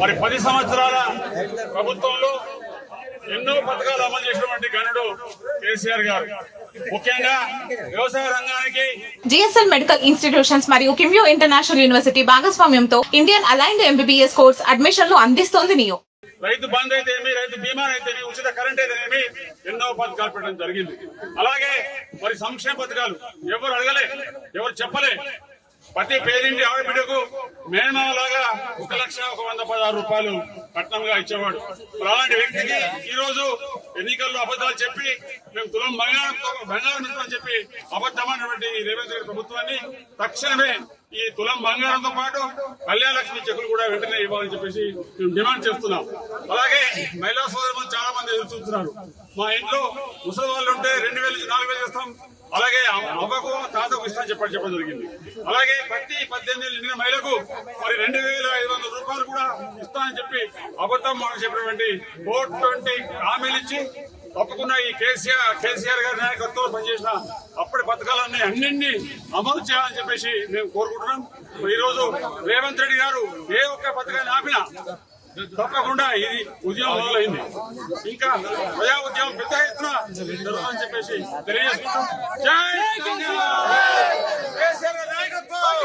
మరి 10 సంవత్సరాల ప్రభుత్వంలో ఎన్నో పథకాలు అమలు చేసినటువంటి గనుడు కేసీఆర్ గారు. ముఖ్యంగా వ్యవసాయ రంగానికి జిఎస్ఎల్ మెడికల్ ఇన్స్టిట్యూషన్స్ మరియు కిమ్యూ ఇంటర్నేషనల్ యూనివర్సిటీ భాగస్వామ్యంతో ఇండియన్ అలైన్డ్ ఎంబీబీఎస్ కోర్స్ అడ్మిషన్లు అందిస్తోంది నియో. రైతు బంధు అయితేనేమి, రైతు బీమా అయితేనేమి, ఉచిత కరెంట్ అయితేనేమి ఎన్నో పథకాలు పెట్టడం జరిగింది. అలాగే మరి సంక్షేమ పథకాలు ఎవరు అడగలే, ఎవరు చెప్పలే. ప్రతి పేదింటి ఆడబిడ్డకు మేనమామలాగా 1,116 రూపాయలు కట్నంగా ఇచ్చేవాడు. అలాంటి వ్యక్తికి ఈ రోజు ఎన్నికల్లో అబద్ధాలు చెప్పి మేము తులం బంగారం ఇస్తామని చెప్పి అబద్ధమైనటువంటి రేవంత్ రెడ్డి ప్రభుత్వాన్ని తక్షణమే ఈ తులం బంగారంతో పాటు కళ్యాణ లక్ష్మి చెక్కులు కూడా వెంటనే ఇవ్వాలని చెప్పేసి మేము డిమాండ్ చేస్తున్నాం. అలాగే మహిళా సోదరులు చాలా మంది ఎదురు చూస్తున్నారు. మా ఇంట్లో ముసలి వాళ్ళు ఉంటే 2,000 నుంచి 4,000 ఇస్తాం, అలాగే అవ్వకు తాతకు ఇస్తామని చెప్పడం జరిగింది. అలాగే ప్రతి 18 ఏళ్ళు నిండిన మహిళకు మరి 2,500 రూపాయలు కూడా ఇస్తామని చెప్పి అబద్ధం మాట చెప్పినటువంటి 420 హామీలు ఇచ్చి తప్పకుండా ఈ కేసీఆర్ గారి నాయకత్వంలో పనిచేసిన అప్పటి పథకాలన్నీ అన్నింటినీ అమలు చేయాలని చెప్పేసి మేము కోరుకుంటున్నాం. ఈ రోజు రేవంత్ రెడ్డి గారు ఏ ఒక్క పథకాన్ని ఆపినా తప్పకుండా ఇది ఉద్యమం మొదలైంది. ఇంకా ప్రజా ఉద్యమం పెద్ద ఎత్తున జరుగుతుందని చెప్పేసి తెలియజేసుకుంటాం. జై కేసీఆర్ నాయకత్వం.